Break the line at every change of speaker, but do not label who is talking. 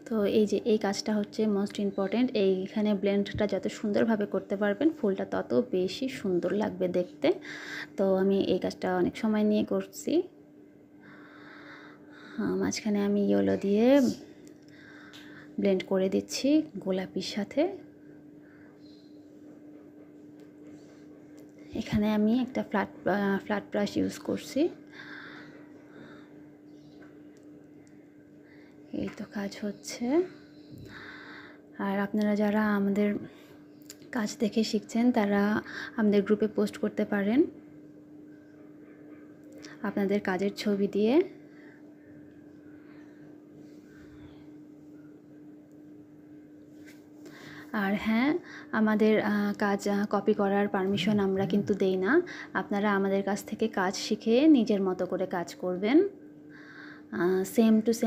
তো এই যে এই কাজটা হচ্ছে মোস্ট ইম্পর্টেন্ট। এইখানে ব্লেন্ডটা যত সুন্দরভাবে করতে পারবেন ফুলটা তত বেশি সুন্দর লাগবে দেখতে। তো আমি এই কাজটা অনেক সময় নিয়ে করছি। মাঝখানে আমি ইয়েলো দিয়ে ব্লেন্ড করে দিচ্ছি গোলাপির সাথে। এখানে আমি একটা ফ্ল্যাট ব্রাশ ইউজ করছি। এই তো কাজ হচ্ছে। আর আপনারা যারা আমাদের কাজ দেখে শিখছেন তারা আমাদের গ্রুপে পোস্ট করতে পারেন আপনাদের কাজের ছবি দিয়ে। আর হ্যাঁ, আমাদের কাজ কপি করার পারমিশন আমরা কিন্তু দেই না। আপনারা আমাদের কাছ থেকে কাজ শিখে নিজের মতো করে কাজ করবেন, সেম টু সেম